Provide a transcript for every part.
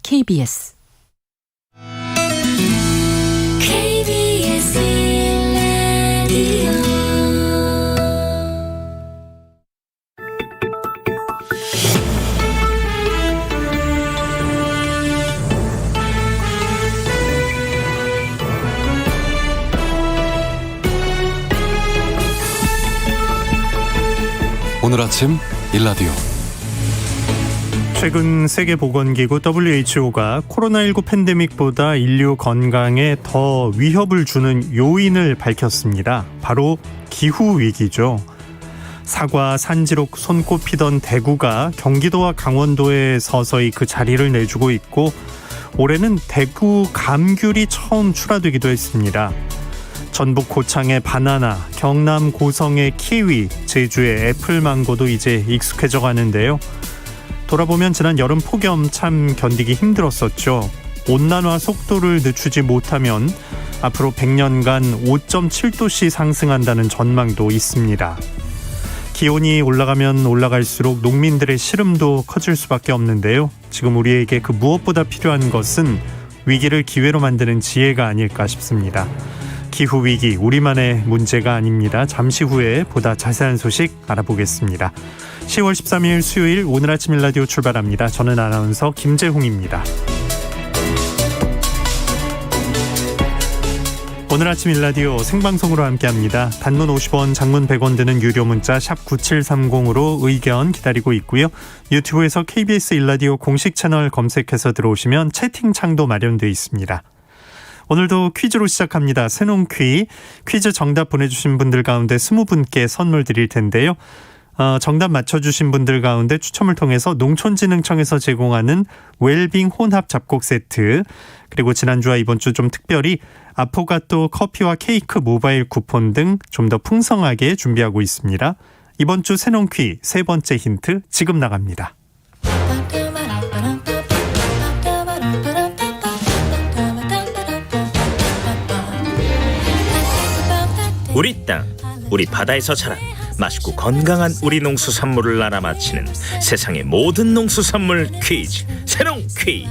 KBS 오늘 아침 일라디오. 최근 세계보건기구 WHO가 코로나19 팬데믹보다 인류 건강에 더 위협을 주는 요인을 밝혔습니다. 바로 기후위기죠. 사과, 산지로 손꼽히던 대구가 경기도와 강원도에 서서히 그 자리를 내주고 있고, 올해는 대구 감귤이 처음 출하되기도 했습니다. 전북 고창의 바나나, 경남 고성의 키위, 제주의 애플망고도 이제 익숙해져 가는데요. 돌아보면 지난 여름 폭염 참 견디기 힘들었었죠. 온난화 속도를 늦추지 못하면 앞으로 100년간 5.7도씩 상승한다는 전망도 있습니다. 기온이 올라가면 올라갈수록 농민들의 시름도 커질 수밖에 없는데요. 지금 우리에게 그 무엇보다 필요한 것은 위기를 기회로 만드는 지혜가 아닐까 싶습니다. 기후위기, 우리만의 문제가 아닙니다. 잠시 후에 보다 자세한 소식 알아보겠습니다. 10월 13일 수요일 오늘 아침 일라디오 출발합니다. 저는 아나운서 김재홍입니다. 오늘 아침 일라디오 생방송으로 함께합니다. 단문 50원, 장문 100원 드는 유료 문자 샵 9730으로 의견 기다리고 있고요. 유튜브에서 KBS 일라디오 공식 채널 검색해서 들어오시면 채팅창도 마련되어 있습니다. 오늘도 퀴즈로 시작합니다. 새농 퀴즈 정답 보내주신 분들 가운데 20분께 선물 드릴 텐데요. 정답 맞춰주신 분들 가운데 추첨을 통해서 농촌진흥청에서 제공하는 웰빙 혼합 잡곡 세트, 그리고 지난주와 이번 주 좀 특별히 아포가토 커피와 케이크 모바일 쿠폰 등 좀 더 풍성하게 준비하고 있습니다. 이번 주 새농 세 번째 힌트 지금 나갑니다. 우리 땅, 우리 바다에서 자란 맛있고 건강한 우리 농수산물을 알아맞히는 세상의 모든 농수산물 퀴즈, 새농 퀴즈.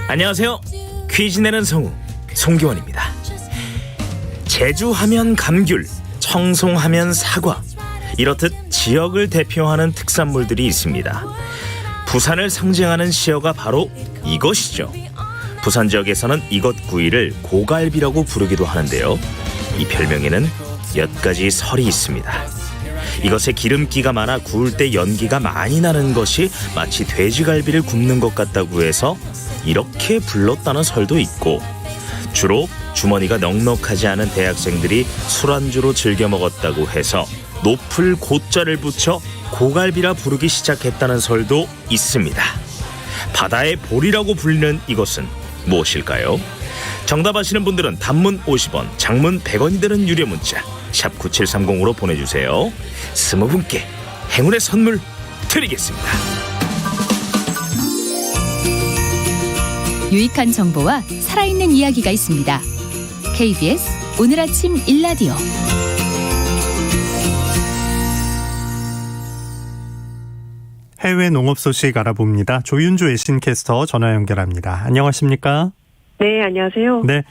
안녕하세요. 퀴즈 내는 성우 송기원입니다. 제주하면 감귤, 청송하면 사과, 이렇듯 지역을 대표하는 특산물들이 있습니다. 부산을 상징하는 시어가 바로 이것이죠. 부산 지역에서는 이것 구이를 고갈비라고 부르기도 하는데요. 이 별명에는 몇 가지 설이 있습니다. 이것에 기름기가 많아 구울 때 연기가 많이 나는 것이 마치 돼지갈비를 굽는 것 같다고 해서 이렇게 불렀다는 설도 있고, 주로 주머니가 넉넉하지 않은 대학생들이 술안주로 즐겨 먹었다고 해서 높을 고자를 붙여 고갈비라 부르기 시작했다는 설도 있습니다. 바다의 볼이라고 불리는 이것은 무엇일까요? 정답 아시는 분들은 단문 50원, 장문 100원이 되는 유료 문자 샵 9730으로 보내주세요. 20분께 행운의 선물 드리겠습니다. 유익한 정보와 살아있는 이야기가 있습니다. KBS 오늘 아침 일라디오. 해외 농업 소식 알아봅니다. 조윤주 외신캐스터 전화 연결합니다. 안녕하십니까? 네, 안녕하세요. 네.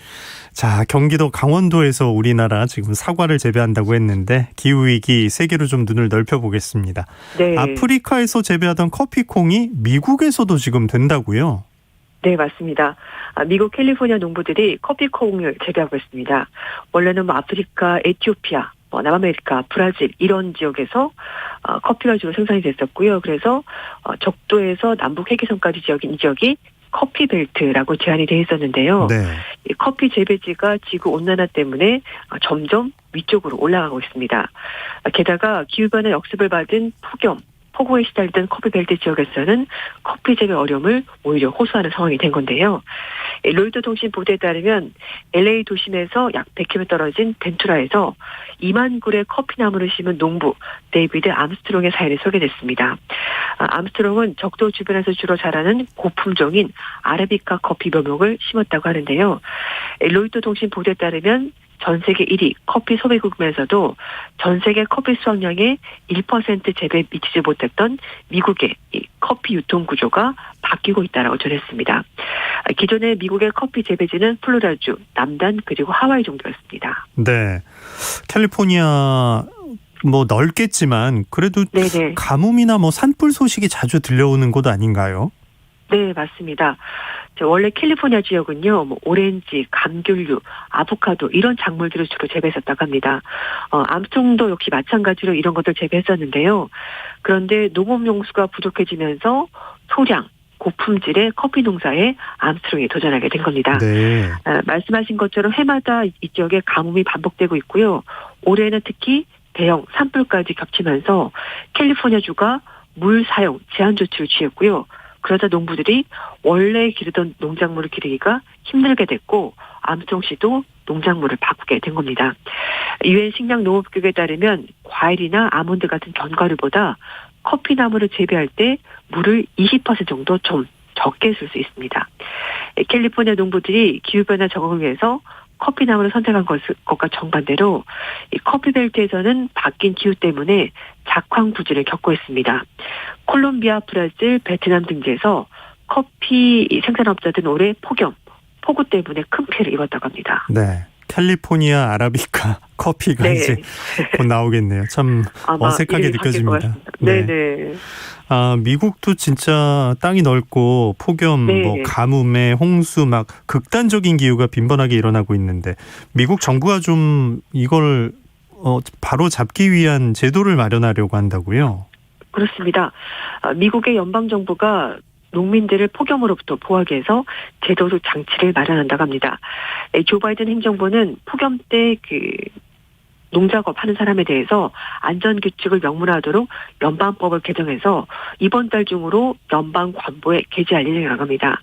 자, 경기도 강원도에서 우리나라 지금 사과를 재배한다고 했는데 기후위기 세계로 좀 눈을 넓혀보겠습니다. 네. 아프리카에서 재배하던 커피콩이 미국에서도 지금 된다고요? 네, 맞습니다. 미국 캘리포니아 농부들이 커피콩을 재배하고 있습니다. 원래는 아프리카, 에티오피아, 남아메리카, 브라질 이런 지역에서 커피가 주로 생산이 됐었고요. 그래서 적도에서 남북 해기선까지 지역인 이 지역이 커피 벨트라고 제한이 돼 있었는데요. 네. 이 커피 재배지가 지구 온난화 때문에 점점 위쪽으로 올라가고 있습니다. 게다가 기후변화 역습을 받은 폭우에 시달리던 커피벨트 지역에서는 커피 재배 어려움을 오히려 호소하는 상황이 된 건데요. 로이터 통신 보도에 따르면 LA 도심에서 약 100km 떨어진 벤투라에서 2만 그루의 커피나무를 심은 농부 데이비드 암스트롱의 사연이 소개됐습니다. 암스트롱은 적도 주변에서 주로 자라는 고품종인 아라비카 커피 묘목을 심었다고 하는데요. 로이터 통신 보도에 따르면 전 세계 1위 커피 소비국면에서도 전 세계 커피 수확량의 1% 재배에 미치지 못했던 미국의 이 커피 유통 구조가 바뀌고 있다라고 전했습니다. 기존의 미국의 커피 재배지는 플로리다주, 남단 그리고 하와이 정도였습니다. 네. 캘리포니아 뭐 넓겠지만 그래도 네네. 가뭄이나 뭐 산불 소식이 자주 들려오는 곳 아닌가요? 네, 맞습니다. 원래 캘리포니아 지역은요, 뭐 오렌지, 감귤류, 아보카도 이런 작물들을 주로 재배했었다고 합니다. 암송도 역시 마찬가지로 이런 것들 재배했었는데요. 그런데 농업용수가 부족해지면서 소량, 고품질의 커피 농사에 암스트롱이 도전하게 된 겁니다. 네. 말씀하신 것처럼 해마다 이 지역에 가뭄이 반복되고 있고요. 올해는 특히 대형 산불까지 겹치면서 캘리포니아주가 물 사용 제한 조치를 취했고요. 그러자 농부들이 원래 기르던 농작물을 기르기가 힘들게 됐고 암스트롱 농작물을 바꾸게 된 겁니다. 유엔 식량농업기구에 따르면 과일이나 아몬드 같은 견과류보다 커피나무를 재배할 때 물을 20% 정도 좀 적게 쓸 수 있습니다. 캘리포니아 농부들이 기후변화 적응을 위해서 커피나무를 선택한 것과 정반대로 이 커피벨트에서는 바뀐 기후 때문에 작황 부진을 겪고 있습니다. 콜롬비아, 브라질, 베트남 등지에서 커피 생산업자들은 올해 폭우 때문에 큰 피해를 입었다고 합니다. 네. 캘리포니아 아라비카 커피가 네. 이제 곧 나오겠네요. 참 어색하게 느껴집니다. 네네. 미국도 진짜 땅이 넓고 폭염, 네. 뭐 가뭄에 홍수 막 극단적인 기후가 빈번하게 일어나고 있는데 미국 정부가 좀 이걸 바로 잡기 위한 제도를 마련하려고 한다고요? 그렇습니다. 미국의 연방정부가 농민들을 폭염으로부터 보호하기 위해서 제도적 장치를 마련한다고 합니다. 조 바이든 행정부는 폭염 때 농작업 하는 사람에 대해서 안전규칙을 명문화하도록 연방법을 개정해서 이번 달 중으로 연방 관보에 게재할 예정이라고 합니다.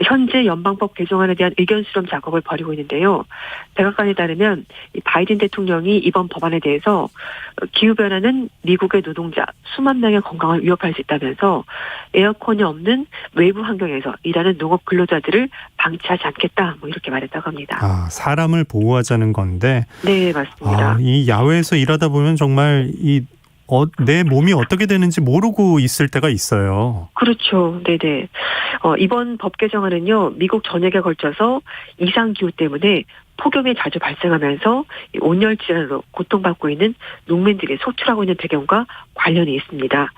현재 연방법 개정안에 대한 의견 수렴 작업을 벌이고 있는데요. 백악관에 따르면 바이든 대통령이 이번 법안에 대해서 기후변화는 미국의 노동자 수만 명의 건강을 위협할 수 있다면서 에어컨이 없는 외부 환경에서 일하는 농업 근로자들을 방치하지 않겠다 뭐 이렇게 말했다고 합니다. 사람을 보호하자는 건데. 네, 맞습니다. 이 야외에서 일하다 보면 정말 내 몸이 어떻게 되는지 모르고 있을 때가 있어요. 그렇죠. 네네. 이번 법 개정안은요, 미국 전역에 걸쳐서 이상기후 때문에 폭염이 자주 발생하면서 온열 질환으로 고통받고 있는 농민들이 소출하고 있는 배경과 관련이 있습니다.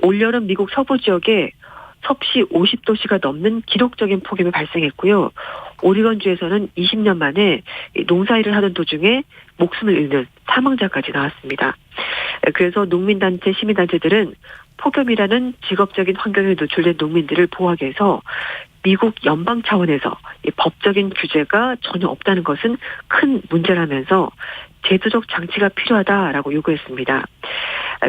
올여름 미국 서부 지역에 섭씨 50도씨가 넘는 기록적인 폭염이 발생했고요. 오리건주에서는 20년 만에 농사일을 하던 도중에 목숨을 잃는 사망자까지 나왔습니다. 그래서 농민단체, 시민단체들은 폭염이라는 직업적인 환경에 노출된 농민들을 보호하기 위해서 미국 연방 차원에서 이 법적인 규제가 전혀 없다는 것은 큰 문제라면서 제도적 장치가 필요하다라고 요구했습니다.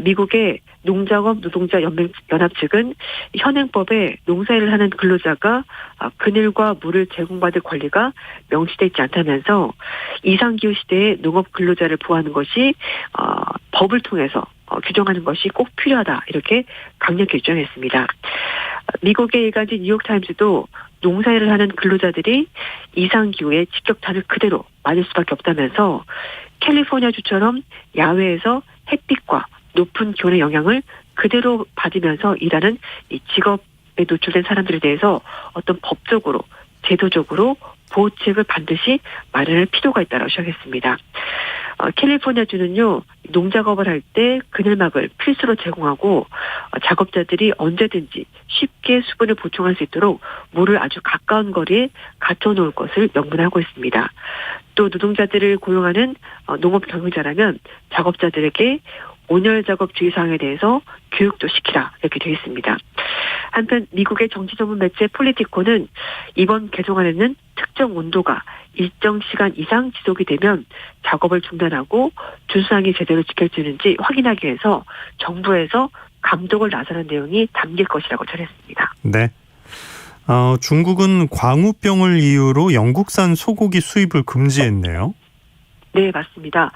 미국의 농작업 노동자 연합 측은 현행법에 농사일을 하는 근로자가 그늘과 물을 제공받을 권리가 명시되어 있지 않다면서 이상기후 시대에 농업 근로자를 보호하는 것이 법을 통해서 규정하는 것이 꼭 필요하다 이렇게 강력히 주장했습니다. 미국의 일간지 뉴욕타임스도 농사일을 하는 근로자들이 이상기후의 직격탄을 그대로 맞을 수밖에 없다면서 캘리포니아주처럼 야외에서 햇빛과 높은 기온의 영향을 그대로 받으면서 일하는 이 직업에 노출된 사람들에 대해서 어떤 법적으로 제도적으로 보호책을 반드시 마련할 필요가 있다고 시작했습니다. 캘리포니아주는요, 농작업을 할 때 그늘막을 필수로 제공하고 작업자들이 언제든지 쉽게 수분을 보충할 수 있도록 물을 아주 가까운 거리에 갖춰놓을 것을 명문하고 있습니다. 또 노동자들을 고용하는 농업 경영자라면 작업자들에게 온열 작업 주의사항에 대해서 교육도 시키라 이렇게 되어 있습니다. 한편 미국의 정치 전문 매체 폴리티코는 이번 개정안에는 특정 온도가 일정 시간 이상 지속이 되면 작업을 중단하고 준수사항이 제대로 지켜지는지 확인하기 위해서 정부에서 감독을 나서는 내용이 담길 것이라고 전했습니다. 네. 중국은 광우병을 이유로 영국산 소고기 수입을 금지했네요. 네, 맞습니다.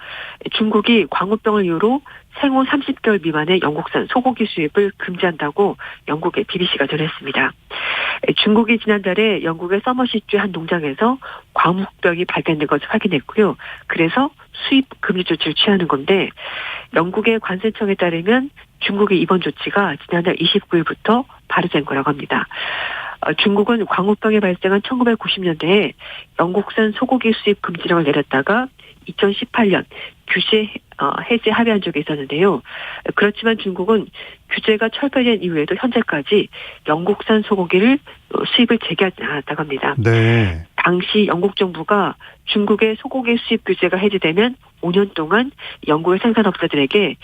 중국이 광우병을 이유로 생후 30개월 미만의 영국산 소고기 수입을 금지한다고 영국의 BBC가 전했습니다. 중국이 지난달에 영국의 서머시주의 한 농장에서 광우병이 발견된 것을 확인했고요. 그래서 수입 금지 조치를 취하는 건데 영국의 관세청에 따르면 중국의 이번 조치가 지난달 29일부터 발효된 거라고 합니다. 중국은 광우병이 발생한 1990년대에 영국산 소고기 수입 금지령을 내렸다가 2018년 규제 해제 합의한 적이 있었는데요. 그렇지만 중국은 규제가 철폐된 이후에도 현재까지 영국산 소고기를 수입을 재개하지 않았다고 합니다. 네. 당시 영국 정부가 중국의 소고기 수입 규제가 해제되면 5년 동안 영국의 생산업자들에게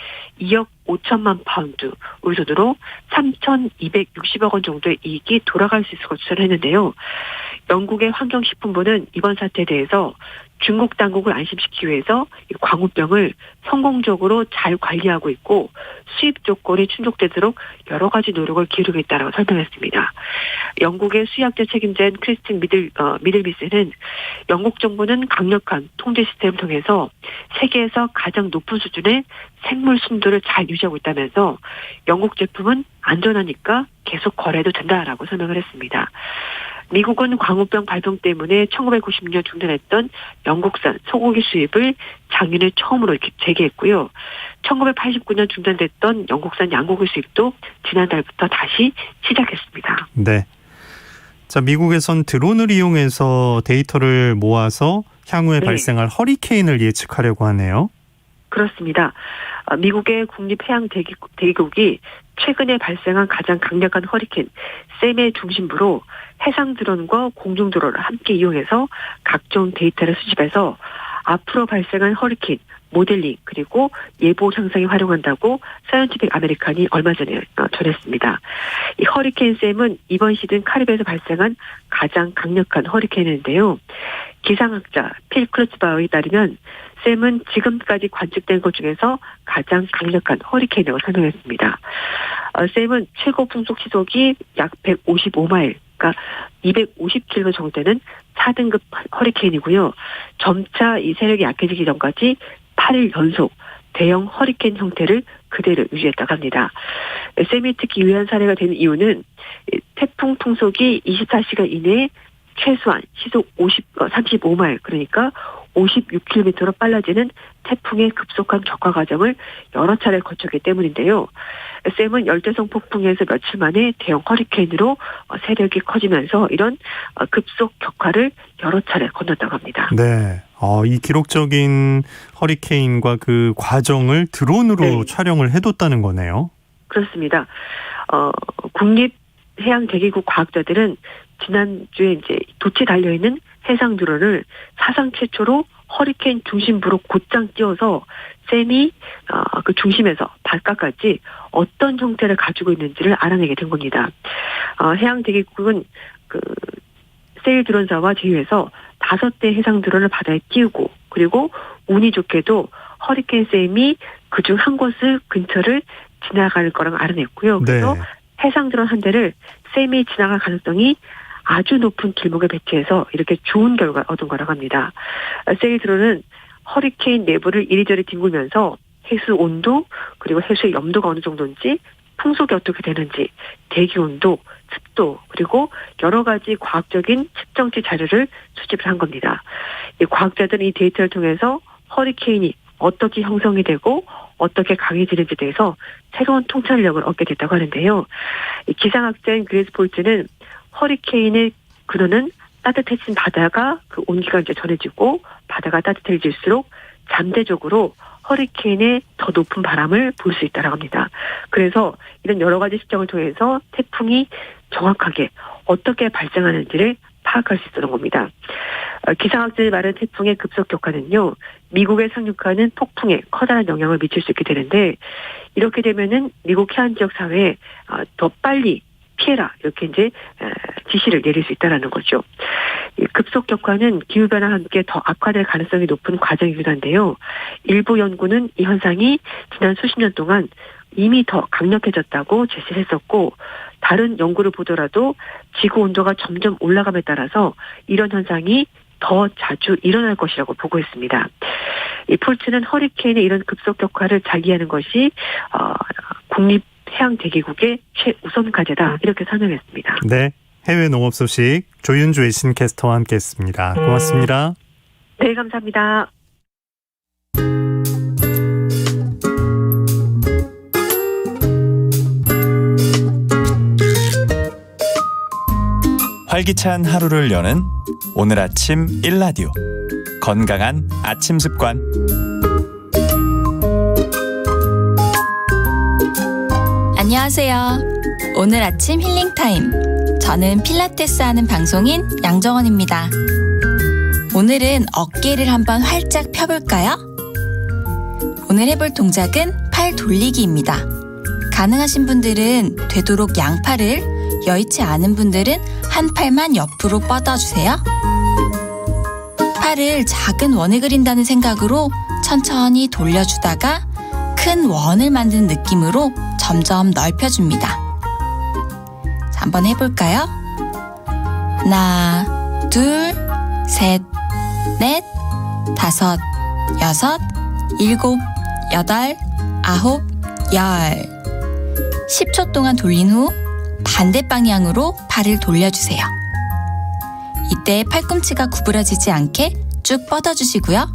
2억 5천만 파운드, 우리 돈으로 3,260억 원 정도의 이익이 돌아갈 수 있을 것으로 했는데요. 영국의 환경식품부는 이번 사태에 대해서 중국 당국을 안심시키기 위해서 이 광우병을 성공적으로 잘 관리하고 있고 수입 조건이 충족되도록 여러 가지 노력을 기울이고 있다고 설명했습니다. 영국의 수의학자 책임자인 크리스틴 미들비스는 영국 정부는 강력한 통제 시스템을 통해서 세계에서 가장 높은 수준의 생물 순도를 잘 유지하고 있다면서 영국 제품은 안전하니까 계속 거래도 된다라고 설명을 했습니다. 미국은 광우병 발병 때문에 1990년 중단했던 영국산 소고기 수입을 작년에 처음으로 이렇게 재개했고요. 1989년 중단됐던 영국산 양고기 수입도 지난달부터 다시 시작했습니다. 네. 자, 미국에선 드론을 이용해서 데이터를 모아서 향후에 발생할 허리케인을 예측하려고 하네요. 그렇습니다. 미국의 국립해양대기국이 최근에 발생한 가장 강력한 허리케인 샘의 중심부로 해상 드론과 공중 드론을 함께 이용해서 각종 데이터를 수집해서 앞으로 발생한 허리케인 모델링 그리고 예보 상상에 활용한다고 사이언티픽 아메리칸이 얼마 전에 전했습니다. 이 허리케인 샘은 이번 시즌 카리브해에서 발생한 가장 강력한 허리케인인데요. 기상학자 필 크루츠바우에 따르면 샘은 지금까지 관측된 것 중에서 가장 강력한 허리케인이라고 설명했습니다. 샘은 최고 풍속 시속이 약 155마일, 그러니까 250km 정도 되는 4등급 허리케인이고요. 점차 이 세력이 약해지기 전까지 8일 연속 대형 허리케인 형태를 그대로 유지했다고 합니다. 샘이 특히 유효한 사례가 되는 이유는 태풍 풍속이 24시간 이내에 최소한 시속 35마일 그러니까 56km로 빨라지는 태풍의 급속한 격화 과정을 여러 차례 거쳤기 때문인데요. 샘은 열대성 폭풍에서 며칠 만에 대형 허리케인으로 세력이 커지면서 이런 급속 격화를 여러 차례 건넜다고 합니다. 네. 이 기록적인 허리케인과 그 과정을 드론으로 촬영을 해뒀다는 거네요. 그렇습니다. 국립해양대기국 과학자들은 지난주에 이제 돛에 달려있는 해상 드론을 사상 최초로 허리케인 중심부로 곧장 띄워서 샘이 그 중심에서 바깥까지 어떤 형태를 가지고 있는지를 알아내게 된 겁니다. 해양대기국은 그 세일 드론사와 제휴해서 5대 해상 드론을 바다에 띄우고 그리고 운이 좋게도 허리케인 샘이 그중 한 곳을 근처를 지나갈 거라고 알아냈고요. 그래서 해상 드론 한 대를 샘이 지나갈 가능성이 아주 높은 길목에 배치해서 이렇게 좋은 결과를 얻은 거라고 합니다. 세일 드론은 허리케인 내부를 이리저리 뒹굴면서 해수 온도 그리고 해수의 염도가 어느 정도인지 풍속이 어떻게 되는지 대기 온도, 습도 그리고 여러 가지 과학적인 측정치 자료를 수집을 한 겁니다. 이 과학자들은 이 데이터를 통해서 허리케인이 어떻게 형성이 되고 어떻게 강해지는지에 대해서 새로운 통찰력을 얻게 됐다고 하는데요. 기상학자인 그레이스 폴트는 허리케인의 근원은 따뜻해진 바다가 그 온기가 이제 전해지고 바다가 따뜻해질수록 잠재적으로 허리케인의 더 높은 바람을 볼 수 있다고 합니다. 그래서 이런 여러 가지 시점을 통해서 태풍이 정확하게 어떻게 발생하는지를 파악할 수 있었던 겁니다. 기상학자들이 말하는 태풍의 급속 격화는요, 미국에 상륙하는 폭풍에 커다란 영향을 미칠 수 있게 되는데 이렇게 되면은 미국 해안 지역 사회에 더 빨리 피해라 이렇게 이제 지시를 내릴 수 있다라는 거죠. 급속 격화는 기후 변화와 함께 더 악화될 가능성이 높은 과정이기도 한데요. 일부 연구는 이 현상이 지난 수십 년 동안 이미 더 강력해졌다고 제시를 했었고 다른 연구를 보더라도 지구 온도가 점점 올라감에 따라서 이런 현상이 더 자주 일어날 것이라고 보고 있습니다. 이 폴츠는 허리케인의 이런 급속 격화를 자기하는 것이 국립해양대기국의 최우선 과제다 이렇게 설명했습니다. 네, 해외 농업 소식 조윤주 외신캐스터와 함께했습니다. 고맙습니다. 네, 감사합니다. 활기찬 하루를 여는 오늘 아침 1라디오 건강한 아침 습관. 안녕하세요. 오늘 아침 힐링타임. 저는 필라테스 하는 방송인 양정원입니다. 오늘은 어깨를 한번 활짝 펴볼까요? 오늘 해볼 동작은 팔 돌리기입니다. 가능하신 분들은 되도록 양팔을, 여의치 않은 분들은 한 팔만 옆으로 뻗어주세요. 팔을 작은 원을 그린다는 생각으로 천천히 돌려주다가 큰 원을 만드는 느낌으로 점점 넓혀줍니다. 자, 한번 해볼까요? 하나, 둘, 셋, 넷, 다섯, 여섯, 일곱, 여덟, 아홉, 열. 10초 동안 돌린 후 반대 방향으로 팔을 돌려주세요. 이때 팔꿈치가 구부러지지 않게 쭉 뻗어주시고요.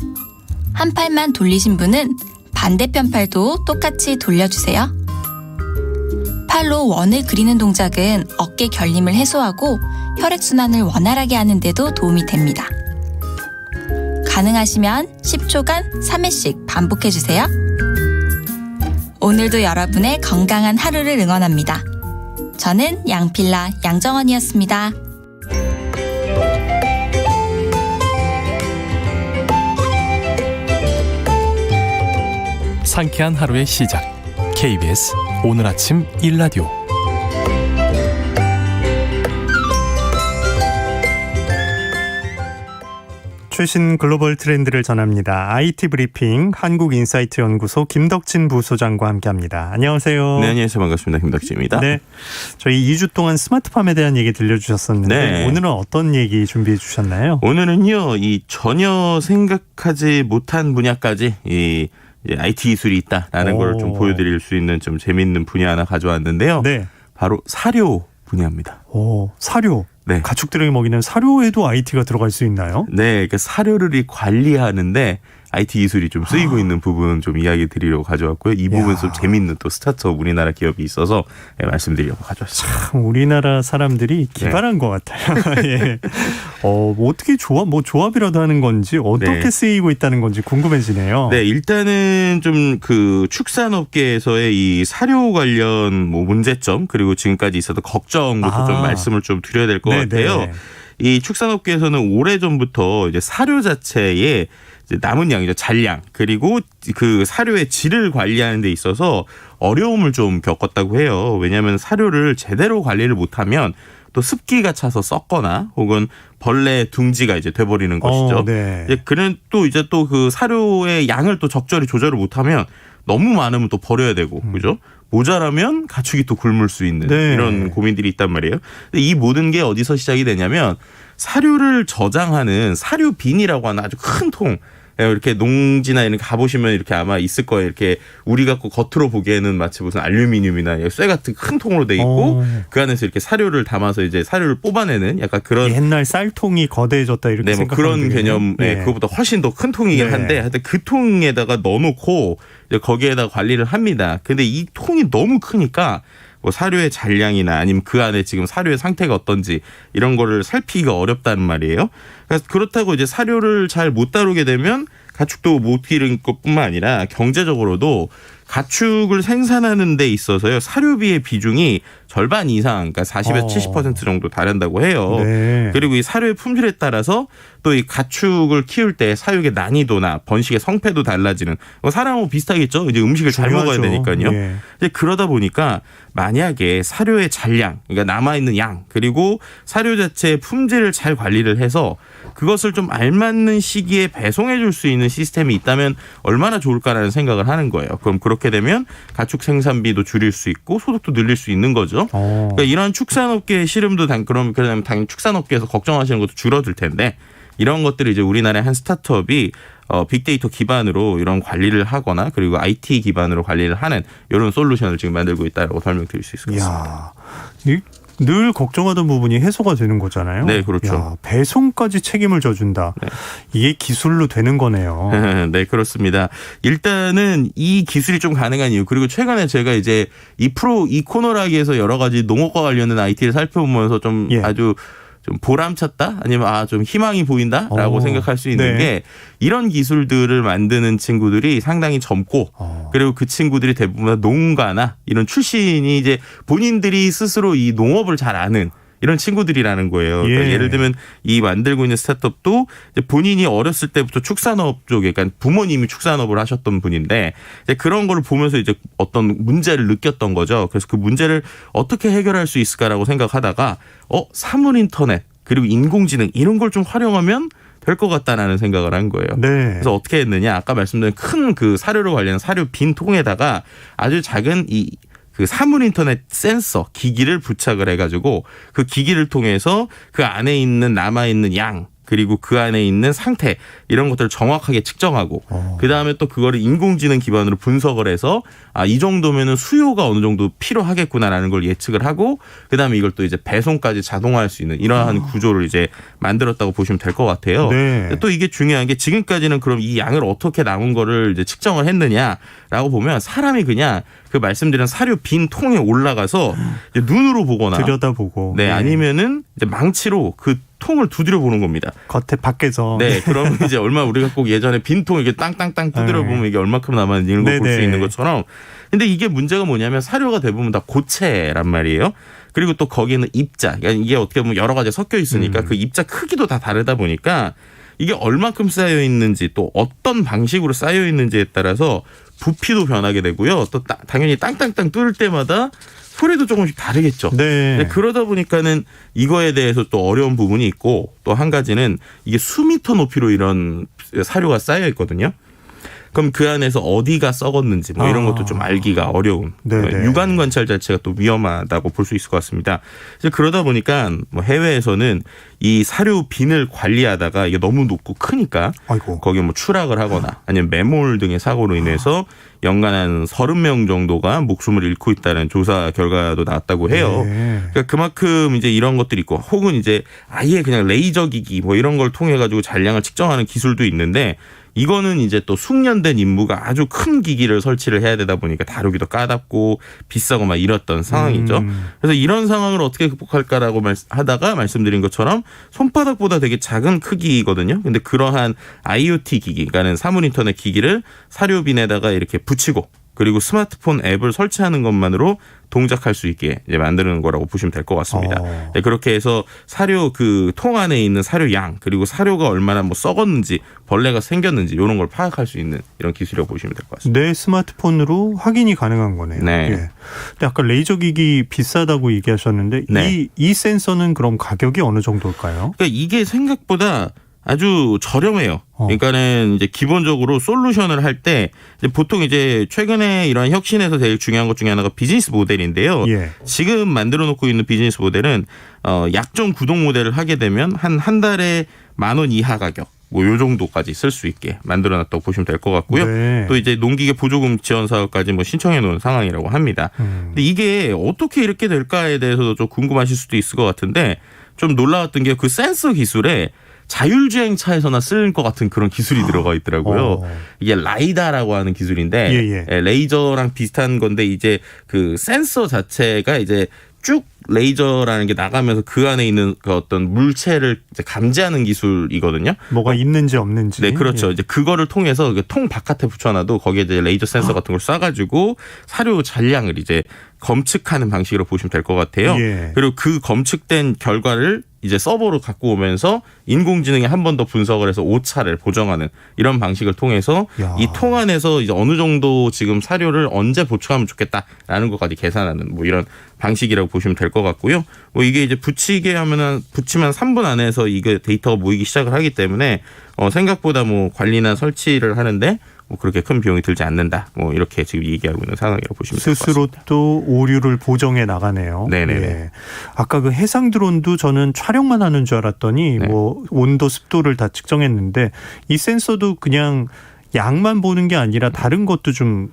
한 팔만 돌리신 분은 반대편 팔도 똑같이 돌려주세요. 팔로 원을 그리는 동작은 어깨 결림을 해소하고 혈액순환을 원활하게 하는 데도 도움이 됩니다. 가능하시면 10초간 3회씩 반복해주세요. 오늘도 여러분의 건강한 하루를 응원합니다. 저는 양필라 양정원이었습니다. 상쾌한 하루의 시작. KBS 오늘 아침 1라디오. 최신 글로벌 트렌드를 전합니다. IT 브리핑 한국인사이트 연구소 김덕진 부소장과 함께합니다. 안녕하세요. 네, 안녕하세요. 반갑습니다. 김덕진입니다. 네, 저희 2주 동안 스마트팜에 대한 얘기 들려주셨었는데 네. 오늘은 어떤 얘기 준비해 주셨나요? 오늘은요, 이 전혀 생각하지 못한 분야까지 이 IT 기술이 있다라는 걸 좀 보여드릴 수 있는 좀 재밌는 분야 하나 가져왔는데요. 네. 바로 사료 분야입니다. 사료. 네. 가축들에게 먹이는 사료에도 IT가 들어갈 수 있나요? 네, 그러니까 사료를 관리하는데 IT 기술이 좀 쓰이고 있는 부분 좀 이야기 드리려고 가져왔고요. 이 부분 좀 재밌는 또 스타트업 우리나라 기업이 있어서 말씀드리려고 가져왔습니다. 참 우리나라 사람들이 기발한 것 같아요. 예. 뭐 어떻게 조합이라도 하는 건지 어떻게 쓰이고 있다는 건지 궁금해지네요. 네, 일단은 좀 그 축산업계에서의 이 사료 관련 뭐 문제점 그리고 지금까지 있었던 걱정부터 좀 말씀을 좀 드려야 될 것 같아요. 이 축산업계에서는 오래전부터 이제 사료 자체에 남은 양이죠. 잔량. 그리고 그 사료의 질을 관리하는 데 있어서 어려움을 좀 겪었다고 해요. 왜냐하면 사료를 제대로 관리를 못하면 또 습기가 차서 썩거나 혹은 벌레 둥지가 이제 돼버리는 것이죠. 네. 그는 또 이제 또 그 사료의 양을 또 적절히 조절을 못하면 너무 많으면 또 버려야 되고, 그죠? 모자라면 가축이 또 굶을 수 있는 이런 고민들이 있단 말이에요. 근데 이 모든 게 어디서 시작이 되냐면 사료를 저장하는 사료빈이라고 하는 아주 큰 통. 이렇게 농지나 이런 가보시면 이렇게 아마 있을 거예요. 이렇게 우리 갖고 겉으로 보기에는 마치 무슨 알루미늄이나 쇠 같은 큰 통으로 돼 있고 그 안에서 이렇게 사료를 담아서 이제 사료를 뽑아내는 약간 그런 옛날 쌀통이 거대해졌다 이렇게 뭐 그런 개념. 그거보다 훨씬 더 큰 통이긴 한데 하여튼 그 통에다가 넣어놓고 이제 거기에다가 관리를 합니다. 근데 이 통이 너무 크니까 뭐 사료의 잔량이나 아니면 그 안에 지금 사료의 상태가 어떤지 이런 거를 살피기가 어렵다는 말이에요. 그래서 그렇다고 이제 사료를 잘 못 다루게 되면 가축도 못 기른 것뿐만 아니라 경제적으로도 가축을 생산하는 데 있어서요. 사료비의 비중이 절반 이상, 그러니까 40에서 70% 정도 다른다고 해요. 네. 그리고 이 사료의 품질에 따라서 또 이 가축을 키울 때 사육의 난이도나 번식의 성패도 달라지는, 사람하고 비슷하겠죠. 이제 음식을 잘 먹어야 되니까요. 예. 이제 그러다 보니까 만약에 사료의 잔량, 그러니까 남아있는 양, 그리고 사료 자체의 품질을 잘 관리를 해서 그것을 좀 알맞는 시기에 배송해 줄 수 있는 시스템이 있다면 얼마나 좋을까라는 생각을 하는 거예요. 그럼 그렇게 되면 가축 생산비도 줄일 수 있고 소득도 늘릴 수 있는 거죠. 그러니까 이런 축산업계의 시름도 그럼 당연히 축산업계에서 걱정하시는 것도 줄어들 텐데, 이런 것들을 이제 우리나라의 한 스타트업이 빅데이터 기반으로 이런 관리를 하거나 그리고 IT 기반으로 관리를 하는 이런 솔루션을 지금 만들고 있다라고 설명드릴 수 있을 것 같습니다. 늘 걱정하던 부분이 해소가 되는 거잖아요. 네, 그렇죠. 야, 배송까지 책임을 져준다. 네. 이게 기술로 되는 거네요. 네, 그렇습니다. 일단은 이 기술이 좀 가능한 이유, 그리고 최근에 제가 이제 이 코너라기에서 여러 가지 농업과 관련된 IT를 살펴보면서 좀 아주 좀 보람찼다? 아니면 좀 희망이 보인다라고 생각할 수 있는 게 이런 기술들을 만드는 친구들이 상당히 젊고 그리고 그 친구들이 대부분 농가나 이런 출신이 이제 본인들이 스스로 이 농업을 잘 아는 이런 친구들이라는 거예요. 그러니까 예를 들면 이 만들고 있는 스타트업도 이제 본인이 어렸을 때부터 축산업 쪽에, 그러니까 부모님이 축산업을 하셨던 분인데 이제 그런 거를 보면서 이제 어떤 문제를 느꼈던 거죠. 그래서 그 문제를 어떻게 해결할 수 있을까라고 생각하다가 사물 인터넷 그리고 인공지능 이런 걸 좀 활용하면 될 것 같다라는 생각을 한 거예요. 네. 그래서 어떻게 했느냐? 아까 말씀드린 큰 그 사료를 관련 사료 빈 통에다가 아주 작은 그 사물 인터넷 센서 기기를 부착을 해가지고 그 기기를 통해서 그 안에 있는 남아있는 양 그리고 그 안에 있는 상태 이런 것들을 정확하게 측정하고 그다음에 또 그거를 인공지능 기반으로 분석을 해서 이 정도면은 수요가 어느 정도 필요하겠구나라는 걸 예측을 하고 그다음에 이걸 또 이제 배송까지 자동화할 수 있는 이러한 구조를 이제 만들었다고 보시면 될 것 같아요. 네. 또 이게 중요한 게 지금까지는 그럼 이 양을 어떻게 남은 거를 이제 측정을 했느냐라고 보면 사람이 그냥 그 말씀드린 사료 빈 통에 올라가서 이제 눈으로 보거나 들여다보고 아니면은 이제 망치로 그 통을 두드려 보는 겁니다. 겉에 밖에서. 네, 그러면 이제 얼마 우리가 꼭 예전에 빈통 이렇게 땅땅땅 두드려 보면 이게 얼마큼 남았는지 이런 걸 볼 수 있는 것처럼. 근데 이게 문제가 뭐냐면 사료가 대부분 다 고체란 말이에요. 그리고 또 거기는 입자, 그러니까 이게 어떻게 보면 여러 가지 섞여 있으니까 그 입자 크기도 다 다르다 보니까 이게 얼마큼 쌓여 있는지 또 어떤 방식으로 쌓여 있는지에 따라서 부피도 변하게 되고요. 또 당연히 땅땅땅 뚫을 때마다 소리도 조금씩 다르겠죠. 네. 그러다 보니까는 이거에 대해서 또 어려운 부분이 있고 또 한 가지는 이게 수미터 높이로 이런 사료가 쌓여 있거든요. 그럼 그 안에서 어디가 썩었는지 뭐 이런 것도 좀 알기가 어려운 육안 관찰 자체가 또 위험하다고 볼 수 있을 것 같습니다. 이제 그러다 보니까 뭐 해외에서는 이 사료 빈을 관리하다가 이게 너무 높고 크니까 거기에 뭐 추락을 하거나 아니면 매몰 등의 사고로 인해서 연간 한 30명 정도가 목숨을 잃고 있다는 조사 결과도 나왔다고 해요. 그러니까 그만큼 이제 이런 것들이 있고 혹은 이제 아예 그냥 레이저 기기 뭐 이런 걸 통해 가지고 잔량을 측정하는 기술도 있는데 이거는 이제 또 숙련된 임무가 아주 큰 기기를 설치를 해야 되다 보니까 다루기도 까답고 비싸고 막 이랬던 상황이죠. 그래서 이런 상황을 어떻게 극복할까라고 하다가 말씀드린 것처럼 손바닥보다 되게 작은 크기거든요. 근데 그러한 IoT 기기, 그러니까 사물 인터넷 기기를 사료빈에다가 이렇게 붙이고 그리고 스마트폰 앱을 설치하는 것만으로 동작할 수 있게 이제 만드는 거라고 보시면 될 것 같습니다. 네, 그렇게 해서 사료 그 통 안에 있는 사료 양 그리고 사료가 얼마나 뭐 썩었는지 벌레가 생겼는지 이런 걸 파악할 수 있는 이런 기술이라고 보시면 될 것 같습니다. 내 스마트폰으로 확인이 가능한 거네요. 네. 예. 근데 아까 레이저 기기 비싸다고 얘기하셨는데 이 센서는 그럼 가격이 어느 정도일까요? 그러니까 이게 생각보다 아주 저렴해요. 그러니까는 이제 기본적으로 솔루션을 할 때 보통 이제 최근에 이런 혁신에서 제일 중요한 것 중에 하나가 비즈니스 모델인데요. 지금 만들어 놓고 있는 비즈니스 모델은 약정 구독 모델을 하게 되면 한 달에 10,000원 이하 가격. 뭐 요 정도까지 쓸 수 있게 만들어 놨다고 보시면 될 것 같고요. 또 이제 농기계 보조금 지원 사업까지 뭐 신청해 놓은 상황이라고 합니다. 근데 이게 어떻게 이렇게 될까에 대해서도 좀 궁금하실 수도 있을 것 같은데 좀 놀라웠던 게 그 센서 기술에 자율주행차에서나 쓸 것 같은 그런 기술이 들어가 있더라고요. 이게 라이다라고 하는 기술인데 레이저랑 비슷한 건데 이제 그 센서 자체가 이제 쭉 레이저라는 게 나가면서 그 안에 있는 그 어떤 물체를 이제 감지하는 기술이거든요. 뭐가 있는지 없는지. 네, 그렇죠. 이제 그거를 통해서 통 바깥에 붙여놔도 거기에 이제 레이저 센서 같은 걸 쏴가지고 사료 잔량을 이제 검측하는 방식으로 보시면 될 것 같아요. 그리고 그 검측된 결과를 이제 서버로 갖고 오면서 인공지능이 한 번 더 분석을 해서 오차를 보정하는 이런 방식을 통해서 이 통 안에서 이제 어느 정도 지금 사료를 언제 보충하면 좋겠다라는 것까지 계산하는 뭐 이런 방식이라고 보시면 될 것 같고요. 뭐 이게 이제 붙이면 3분 안에서 이게 데이터가 모이기 시작을 하기 때문에 생각보다 뭐 관리나 설치를 하는데 뭐 그렇게 큰 비용이 들지 않는다. 뭐 이렇게 지금 얘기하고 있는 상황이라고 보시면 될 것 스스로 같습니다. 또 오류를 보정해 나가네요. 네네네. 예. 아까 그 해상 드론도 저는 촬영만 하는 줄 알았더니 네. 뭐 온도 습도를 다 측정했는데 이 센서도 그냥 양만 보는 게 아니라 다른 것도 좀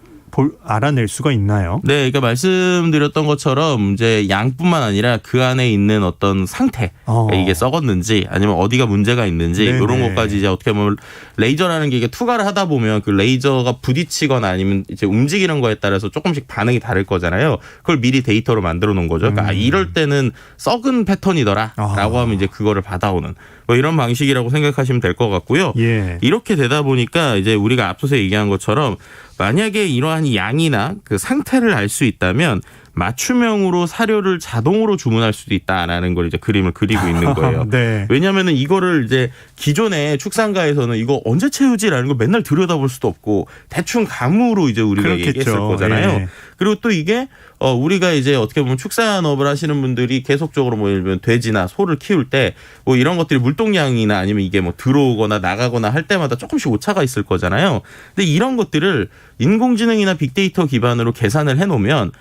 알아낼 수가 있나요? 네, 그러니까 말씀드렸던 것처럼 이제 양뿐만 아니라 그 안에 있는 어떤 상태, 그러니까 이게 썩었는지 아니면 어디가 문제가 있는지 네네. 이런 것까지 이제 어떻게 보면 레이저라는 게 이게 투과를 하다 보면 그 레이저가 부딪히거나 아니면 이제 움직이는 거에 따라서 조금씩 반응이 다를 거잖아요. 그걸 미리 데이터로 만들어 놓은 거죠. 그러니까 이럴 때는 썩은 패턴이더라라고 하면 이제 그거를 받아오는 뭐 이런 방식이라고 생각하시면 될 것 같고요. 예. 이렇게 되다 보니까 이제 우리가 앞서서 얘기한 것처럼 만약에 이러한 양이나 그 상태를 알 수 있다면 맞춤형으로 사료를 자동으로 주문할 수도 있다라는 걸 이제 그림을 그리고 있는 거예요. 네. 왜냐하면은 이거를 이제 기존에 축산가에서는 이거 언제 채우지라는 걸 맨날 들여다볼 수도 없고 대충 감으로 이제 우리가 그렇겠죠. 얘기했을 거잖아요. 예. 그리고 또 이게 우리가 이제 어떻게 보면 축산업을 하시는 분들이 계속적으로 뭐 예를 들면 돼지나 소를 키울 때 뭐 이런 것들이 물동량이나 아니면 이게 뭐 들어오거나 나가거나 할 때마다 조금씩 오차가 있을 거잖아요. 근데 이런 것들을 인공지능이나 빅데이터 기반으로 계산을 해놓으면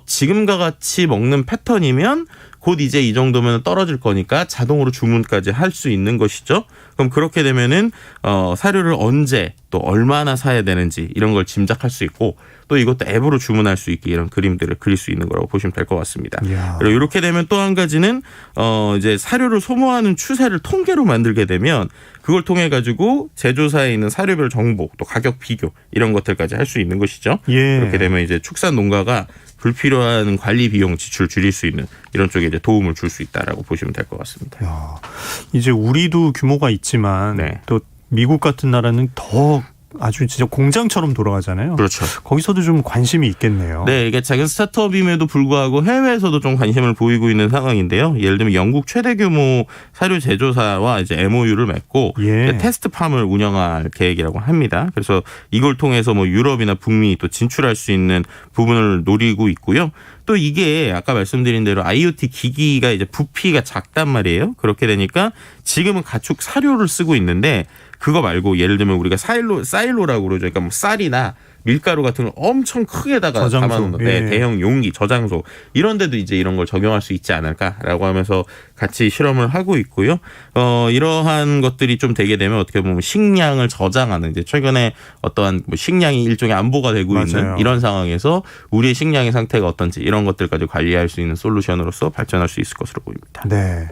지금과 같이 먹는 패턴이면 곧 이제 이 정도면 떨어질 거니까 자동으로 주문까지 할 수 있는 것이죠. 그럼 그렇게 되면은 사료를 언제 또 얼마나 사야 되는지 이런 걸 짐작할 수 있고 또 이것도 앱으로 주문할 수 있게 이런 그림들을 그릴 수 있는 거라고 보시면 될 것 같습니다. 이야. 그리고 이렇게 되면 또 한 가지는 이제 사료를 소모하는 추세를 통계로 만들게 되면 그걸 통해 가지고 제조사에 있는 사료별 정보 또 가격 비교 이런 것들까지 할 수 있는 것이죠. 예. 그렇게 되면 이제 축산 농가가 불필요한 관리 비용 지출 줄일 수 있는 이런 쪽에 이제 도움을 줄 수 있다라고 보시면 될 것 같습니다. 야, 이제 우리도 규모가 있지만 네. 또 미국 같은 나라는 더 아주 진짜 공장처럼 돌아가잖아요. 그렇죠. 거기서도 좀 관심이 있겠네요. 네, 이게 작은 스타트업임에도 불구하고 해외에서도 좀 관심을 보이고 있는 상황인데요. 예를 들면 영국 최대 규모 사료 제조사와 이제 MOU를 맺고 예. 테스트 팜을 운영할 계획이라고 합니다. 그래서 이걸 통해서 뭐 유럽이나 북미 또 진출할 수 있는 부분을 노리고 있고요. 또 이게 아까 말씀드린 대로 IoT 기기가 이제 부피가 작단 말이에요. 그렇게 되니까 지금은 가축 사료를 쓰고 있는데 그거 말고 예를 들면 우리가 사일로라고 그러죠. 그러니까 뭐 쌀이나 밀가루 같은 걸 엄청 크게다가 저장소. 담아놓는 예. 대형 용기, 저장소 이런 데도 이제 이런 걸 적용할 수 있지 않을까라고 하면서 같이 실험을 하고 있고요. 이러한 것들이 좀 되게 되면 어떻게 보면 식량을 저장하는 이제 최근에 어떠한 뭐 식량이 일종의 안보가 되고 맞아요. 있는 이런 상황에서 우리의 식량의 상태가 어떤지 이런 것들까지 관리할 수 있는 솔루션으로서 발전할 수 있을 것으로 보입니다. 네.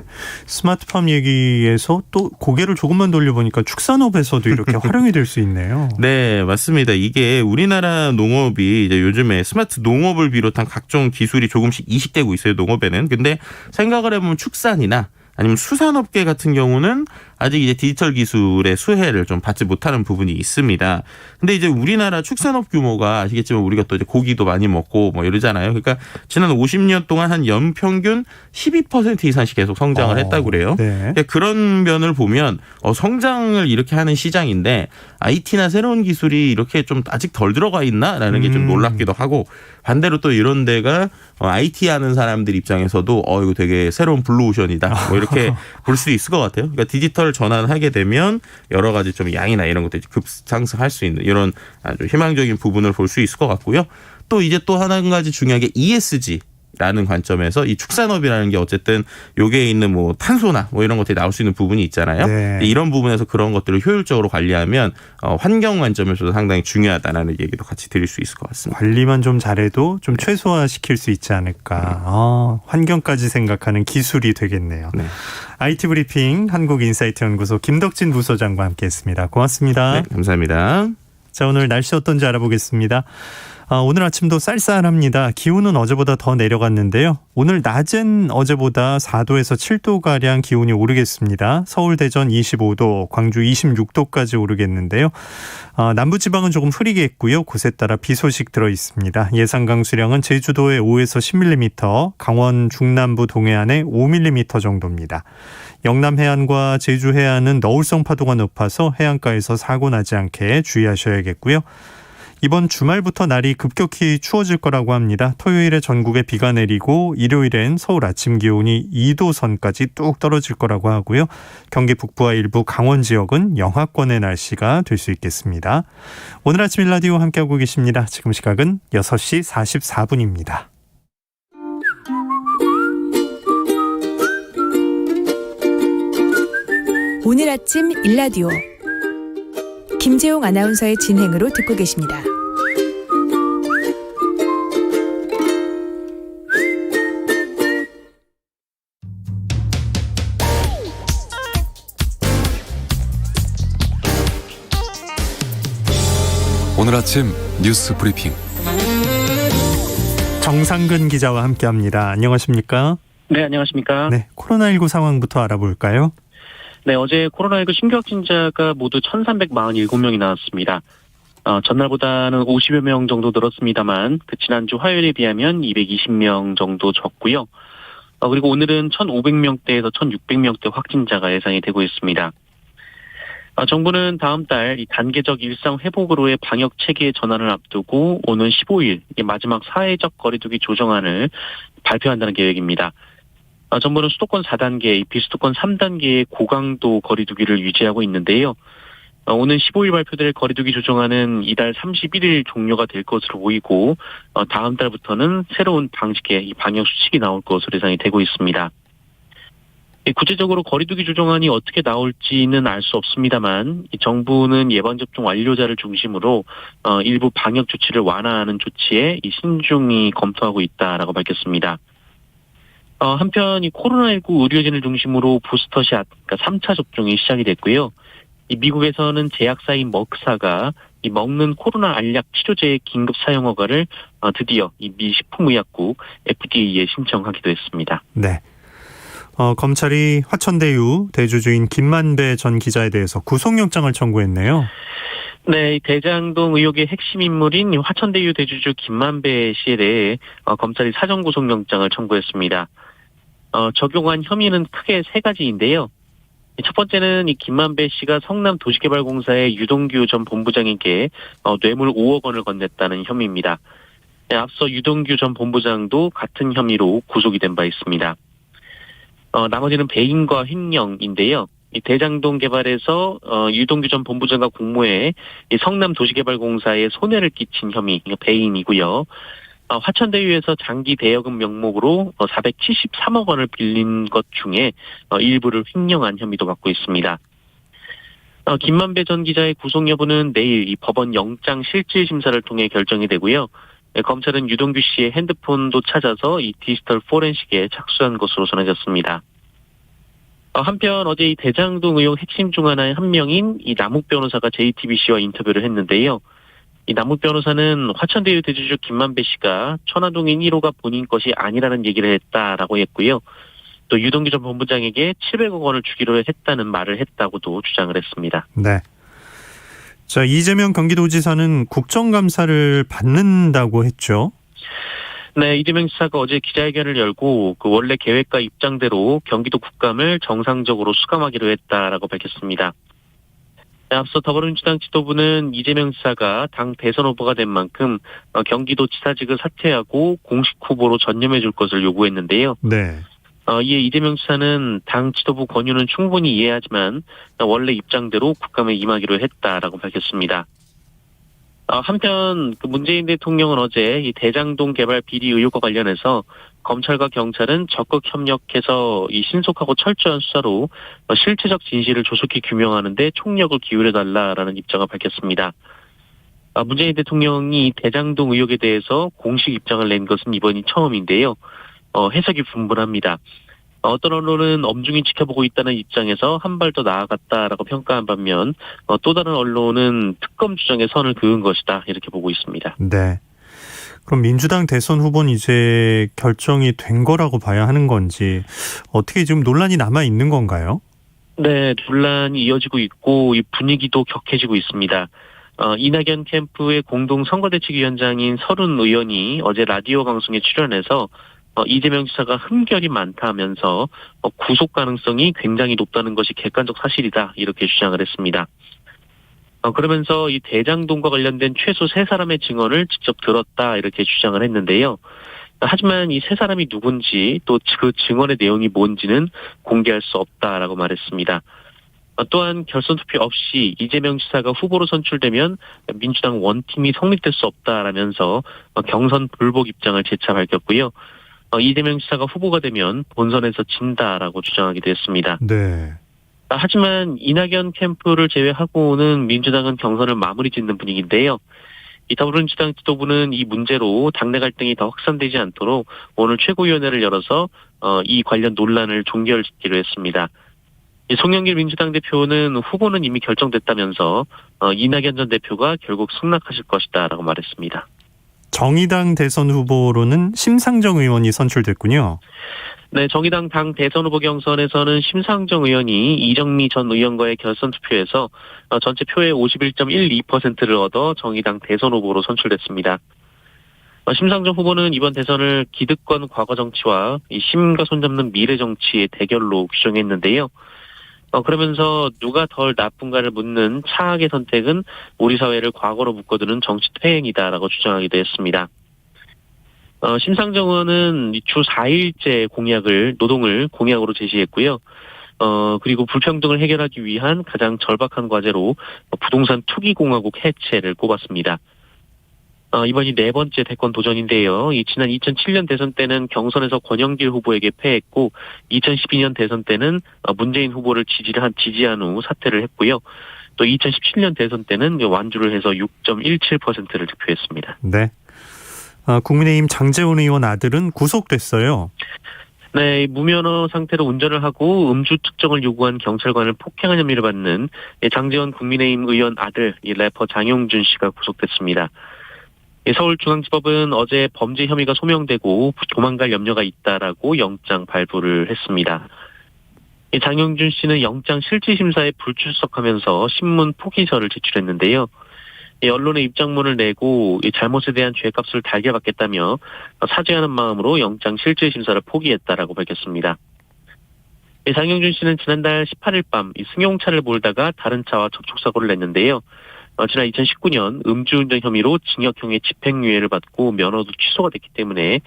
스마트팜 얘기에서 또 고개를 조금만 돌려보니까 축산업에서도 이렇게 활용이 될 수 있네요. 네, 맞습니다. 이게 우리나라 농업이 이제 요즘에 스마트 농업을 비롯한 각종 기술이 조금씩 이식되고 있어요, 농업에는. 근데 생각을 해보면 축산이나 아니면 수산업계 같은 경우는 아직 이제 디지털 기술의 수혜를 좀 받지 못하는 부분이 있습니다. 근데 이제 우리나라 축산업 규모가 아시겠지만 우리가 또 이제 고기도 많이 먹고 뭐 이러잖아요. 그러니까 지난 50년 동안 한 연평균 12% 이상씩 계속 성장을 했다고 그래요. 네. 그러니까 그런 면을 보면 성장을 이렇게 하는 시장인데 IT나 새로운 기술이 이렇게 좀 아직 덜 들어가 있나라는 게 좀 놀랍기도 하고 반대로 또 이런 데가 IT 하는 사람들 입장에서도 이거 되게 새로운 블루오션이다. 뭐 이렇게 볼 수 있을 것 같아요. 그러니까 디지털 전환하게 되면 여러 가지 좀 양이나 이런 것들이 급상승할 수 있는 이런 아주 희망적인 부분을 볼 수 있을 것 같고요. 또 이제 또 한 가지 중요한 게 ESG. 라는 관점에서 이 축산업이라는 게 어쨌든 여기에 있는 뭐 탄소나 뭐 이런 것들이 나올 수 있는 부분이 있잖아요. 네. 이런 부분에서 그런 것들을 효율적으로 관리하면 환경 관점에서도 상당히 중요하다라는 얘기도 같이 드릴 수 있을 것 같습니다. 관리만 좀 잘해도 좀 최소화시킬 수 있지 않을까. 환경까지 생각하는 기술이 되겠네요. 네. IT 브리핑 한국인사이트 연구소 김덕진 부소장과 함께했습니다. 고맙습니다. 네, 감사합니다. 자, 오늘 날씨 어떤지 알아보겠습니다. 오늘 아침도 쌀쌀합니다. 기온은 어제보다 더 내려갔는데요. 오늘 낮엔 어제보다 4도에서 7도가량 기온이 오르겠습니다. 서울, 대전 25도, 광주 26도까지 오르겠는데요. 남부지방은 조금 흐리겠고요. 곳에 따라 비 소식 들어있습니다. 예상 강수량은 제주도에 5에서 10mm, 강원 중남부 동해안에 5mm 정도입니다. 영남 해안과 제주 해안은 너울성 파도가 높아서 해안가에서 사고 나지 않게 주의하셔야겠고요. 이번 주말부터 날이 급격히 추워질 거라고 합니다. 토요일에 전국에 비가 내리고 일요일엔 서울 아침 기온이 2도 선까지 뚝 떨어질 거라고 하고요. 경기 북부와 일부 강원 지역은 영하권의 날씨가 될 수 있겠습니다. 오늘 아침 일라디오 함께하고 계십니다. 지금 시각은 6시 44분입니다. 오늘 아침 일라디오 김재용 아나운서의 진행으로 듣고 계십니다. 오늘 아침 뉴스 브리핑 정상근 기자와 함께합니다. 안녕하십니까? 네, 안녕하십니까? 네, 코로나19 상황부터 알아볼까요? 네, 어제 코로나19 신규 확진자가 모두 1,347명이 나왔습니다. 전날보다는 50여 명 정도 늘었습니다만 지난주 화요일에 비하면 220명 정도 적고요. 그리고 오늘은 1,500명대에서 1,600명대 확진자가 예상이 되고 있습니다. 정부는 다음 달 이 단계적 일상 회복으로의 방역 체계 전환을 앞두고 오는 15일 마지막 사회적 거리두기 조정안을 발표한다는 계획입니다. 정부는 수도권 4단계, 비수도권 3단계의 고강도 거리두기를 유지하고 있는데요. 오는 15일 발표될 거리두기 조정안은 이달 31일 종료가 될 것으로 보이고 다음 달부터는 새로운 방식의 이 방역 수칙이 나올 것으로 예상이 되고 있습니다. 구체적으로 거리두기 조정안이 어떻게 나올지는 알 수 없습니다만 정부는 예방접종 완료자를 중심으로 일부 방역 조치를 완화하는 조치에 신중히 검토하고 있다라고 밝혔습니다. 한편 이 코로나19 의료진을 중심으로 부스터샷, 그러니까 3차 접종이 시작이 됐고요. 미국에서는 제약사인 머크사가 이 먹는 코로나 알약 치료제의 긴급 사용 허가를 드디어 이 미 식품의약국 FDA에 신청하기도 했습니다. 네. 검찰이 화천대유 대주주인 김만배 전 기자에 대해서 구속영장을 청구했네요. 네, 대장동 의혹의 핵심 인물인 화천대유 대주주 김만배 씨에 대해 검찰이 사전 구속영장을 청구했습니다. 적용한 혐의는 크게 세 가지인데요. 첫 번째는 이 김만배 씨가 성남도시개발공사의 유동규 전 본부장에게 뇌물 5억 원을 건넸다는 혐의입니다. 앞서 유동규 전 본부장도 같은 혐의로 구속이 된 바 있습니다. 나머지는 배임과 횡령인데요. 이 대장동 개발에서 유동규 전 본부장과 공모해 이 성남도시개발공사에 손해를 끼친 혐의, 배임이고요. 화천대유에서 장기 대여금 명목으로 473억 원을 빌린 것 중에 일부를 횡령한 혐의도 받고 있습니다. 김만배 전 기자의 구속 여부는 내일 이 법원 영장 실질 심사를 통해 결정이 되고요. 검찰은 유동규 씨의 핸드폰도 찾아서 이 디지털 포렌식에 착수한 것으로 전해졌습니다. 한편 어제 이 대장동 의혹 핵심 중 하나의 한 명인 이 남욱 변호사가 JTBC와 인터뷰를 했는데요. 이 남욱 변호사는 화천대유 대주주 김만배 씨가 천화동인 1호가 본인 것이 아니라는 얘기를 했다라고 했고요. 또 유동규 전 본부장에게 700억 원을 주기로 했다는 말을 했다고도 주장을 했습니다. 네. 자, 이재명 경기도지사는 국정감사를 받는다고 했죠. 네, 이재명 지사가 어제 기자회견을 열고 원래 계획과 입장대로 경기도 국감을 정상적으로 수감하기로 했다라고 밝혔습니다. 앞서 더불어민주당 지도부는 이재명 지사가 당 대선 후보가 된 만큼 경기도 지사직을 사퇴하고 공식 후보로 전념해 줄 것을 요구했는데요. 네. 이에 이재명 지사는 당 지도부 권유는 충분히 이해하지만 원래 입장대로 국감에 임하기로 했다라고 밝혔습니다. 한편 문재인 대통령은 어제 이 대장동 개발 비리 의혹과 관련해서 검찰과 경찰은 적극 협력해서 이 신속하고 철저한 수사로 실체적 진실을 조속히 규명하는 데 총력을 기울여달라라는 입장을 밝혔습니다. 문재인 대통령이 대장동 의혹에 대해서 공식 입장을 낸 것은 이번이 처음인데요. 해석이 분분합니다. 어떤 언론은 엄중히 지켜보고 있다는 입장에서 한 발 더 나아갔다라고 평가한 반면 또 다른 언론은 특검 주장에 선을 그은 것이다 이렇게 보고 있습니다. 네. 그럼 민주당 대선 후보는 이제 결정이 된 거라고 봐야 하는 건지 어떻게 지금 논란이 남아 있는 건가요? 네, 논란이 이어지고 있고 이 분위기도 격해지고 있습니다. 이낙연 캠프의 공동 선거대책위원장인 서른 의원이 어제 라디오 방송에 출연해서 이재명 지사가 흠결이 많다면서 구속 가능성이 굉장히 높다는 것이 객관적 사실이다 이렇게 주장을 했습니다. 그러면서 이 대장동과 관련된 최소 3사람의 증언을 직접 들었다 이렇게 주장을 했는데요. 하지만 이 3사람이 누군지 또 그 증언의 내용이 뭔지는 공개할 수 없다라고 말했습니다. 또한 결선 투표 없이 이재명 지사가 후보로 선출되면 민주당 원팀이 성립될 수 없다라면서 경선 불복 입장을 재차 밝혔고요. 이재명 지사가 후보가 되면 본선에서 진다라고 주장하기도 했습니다. 네. 하지만 이낙연 캠프를 제외하고는 민주당은 경선을 마무리 짓는 분위기인데요. 이 더불어민주당 지도부는 이 문제로 당내 갈등이 더 확산되지 않도록 오늘 최고위원회를 열어서 이 관련 논란을 종결짓기로 했습니다. 송영길 민주당 대표는 후보는 이미 결정됐다면서 이낙연 전 대표가 결국 승낙하실 것이다라고 말했습니다. 정의당 대선 후보로는 심상정 의원이 선출됐군요. 네, 정의당 당 대선 후보 경선에서는 심상정 의원이 이정미 전 의원과의 결선 투표에서 전체 표의 51.12%를 얻어 정의당 대선 후보로 선출됐습니다. 심상정 후보는 이번 대선을 기득권 과거 정치와 이 심과 손잡는 미래 정치의 대결로 규정했는데요. 그러면서 누가 덜 나쁜가를 묻는 차악의 선택은 우리 사회를 과거로 묶어두는 정치 퇴행이다라고 주장하기도 했습니다. 심상정 의원은 주 4일제 노동을 공약으로 제시했고요. 그리고 불평등을 해결하기 위한 가장 절박한 과제로 부동산 투기공화국 해체를 꼽았습니다. 이번이 4번째 대권 도전인데요. 지난 2007년 대선 때는 경선에서 권영길 후보에게 패했고 2012년 대선 때는 문재인 후보를 지지한 후 사퇴를 했고요. 또 2017년 대선 때는 완주를 해서 6.17%를 득표했습니다. 네. 국민의힘 장제원 의원 아들은 구속됐어요. 네, 무면허 상태로 운전을 하고 음주 측정을 요구한 경찰관을 폭행한 혐의를 받는 장제원 국민의힘 의원 아들 래퍼 장용준 씨가 구속됐습니다. 서울중앙지법은 어제 범죄 혐의가 소명되고 도망갈 염려가 있다라고 영장 발부를 했습니다. 장용준 씨는 영장 실질심사에 불출석하면서 신문 포기서를 제출했는데요. 언론에 입장문을 내고 잘못에 대한 죄값을 달게 받겠다며 사죄하는 마음으로 영장 실질심사를 포기했다라고 밝혔습니다. 장용준 씨는 지난달 18일 밤 승용차를 몰다가 다른 차와 접촉사고를 냈는데요. 지난 2019년 음주운전 혐의로 징역형의 집행유예를 받고 면허도 취소가 됐기 때문에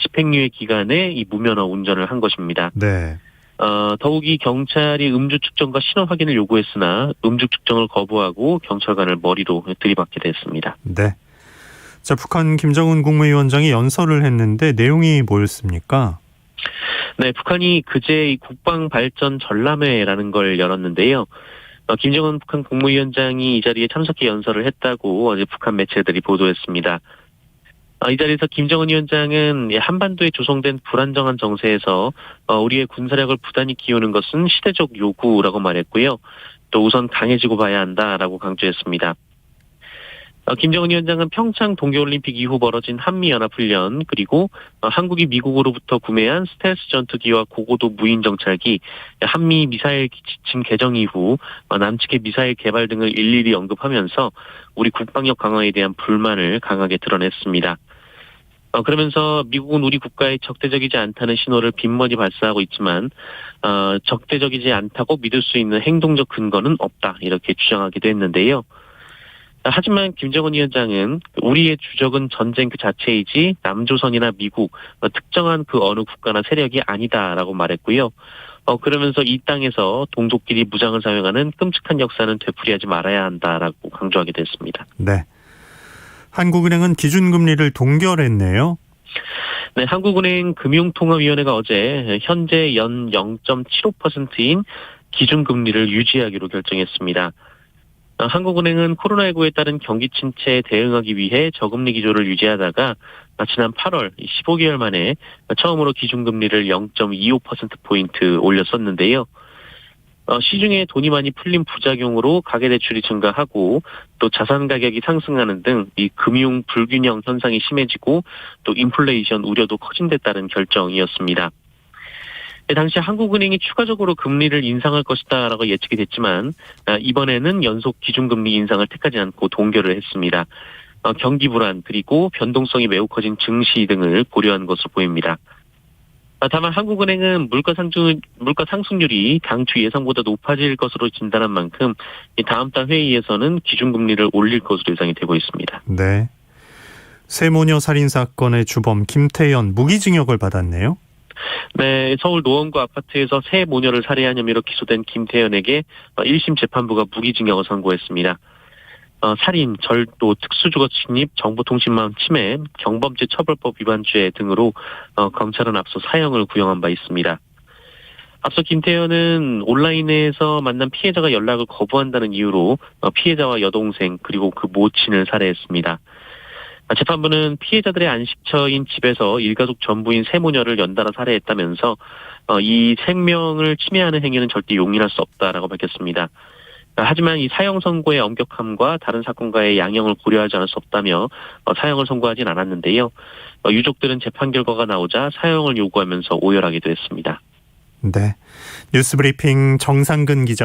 집행유예 기간에 이 무면허 운전을 한 것입니다. 네. 더욱이 경찰이 음주 측정과 신원 확인을 요구했으나 음주 측정을 거부하고 경찰관을 머리로 들이받게 됐습니다. 네. 자, 북한 김정은 국무위원장이 연설을 했는데 내용이 뭐였습니까? 네, 북한이 그제 이 국방발전 전람회라는 걸 열었는데요. 김정은 북한 국무위원장이 이 자리에 참석해 연설을 했다고 어제 북한 매체들이 보도했습니다. 이 자리에서 김정은 위원장은 한반도에 조성된 불안정한 정세에서 우리의 군사력을 부단히 키우는 것은 시대적 요구라고 말했고요. 또 우선 강해지고 봐야 한다라고 강조했습니다. 김정은 위원장은 평창 동계올림픽 이후 벌어진 한미연합훈련 그리고 한국이 미국으로부터 구매한 스텔스 전투기와 고고도 무인 정찰기, 한미 미사일 지침 개정 이후 남측의 미사일 개발 등을 일일이 언급하면서 우리 국방력 강화에 대한 불만을 강하게 드러냈습니다. 그러면서 미국은 우리 국가에 적대적이지 않다는 신호를 빈번히 발사하고 있지만 적대적이지 않다고 믿을 수 있는 행동적 근거는 없다 이렇게 주장하기도 했는데요. 하지만 김정은 위원장은 우리의 주적은 전쟁 그 자체이지 남조선이나 미국 특정한 그 어느 국가나 세력이 아니다라고 말했고요. 그러면서 이 땅에서 동족끼리 무장을 사용하는 끔찍한 역사는 되풀이하지 말아야 한다라고 강조하기도 했습니다. 네. 한국은행은 기준금리를 동결했네요. 네, 한국은행 금융통화위원회가 어제 현재 연 0.75%인 기준금리를 유지하기로 결정했습니다. 한국은행은 코로나19에 따른 경기 침체에 대응하기 위해 저금리 기조를 유지하다가 지난 8월 15개월 만에 처음으로 기준금리를 0.25%포인트 올렸었는데요. 시중에 돈이 많이 풀린 부작용으로 가계대출이 증가하고 또 자산 가격이 상승하는 등 이 금융 불균형 현상이 심해지고 또 인플레이션 우려도 커진 데 따른 결정이었습니다. 당시 한국은행이 추가적으로 금리를 인상할 것이다라고 예측이 됐지만 이번에는 연속 기준금리 인상을 택하지 않고 동결을 했습니다. 경기 불안 그리고 변동성이 매우 커진 증시 등을 고려한 것으로 보입니다. 다만 한국은행은 물가 상승률이 당초 예상보다 높아질 것으로 진단한 만큼 다음 달 회의에서는 기준금리를 올릴 것으로 예상이 되고 있습니다. 네. 세모녀 살인 사건의 주범 김태현 무기징역을 받았네요. 네, 서울 노원구 아파트에서 세 모녀를 살해한 혐의로 기소된 김태현에게 1심 재판부가 무기징역을 선고했습니다. 살인, 절도, 특수주거 침입, 정보통신망 침해, 경범죄 처벌법 위반죄 등으로 검찰은 앞서 사형을 구형한 바 있습니다. 앞서 김태현은 온라인에서 만난 피해자가 연락을 거부한다는 이유로 피해자와 여동생 그리고 그 모친을 살해했습니다. 재판부는 피해자들의 안식처인 집에서 일가족 전부인 세 모녀를 연달아 살해했다면서 이 생명을 침해하는 행위는 절대 용인할 수 없다라고 밝혔습니다. 하지만 이 사형 선고의 엄격함과 다른 사건과의 양형을 고려하지 않을 수 없다며 사형을 선고하진 않았는데요. 유족들은 재판 결과가 나오자 사형을 요구하면서 오열하기도 했습니다. 네. 뉴스브리핑 정상근 기자.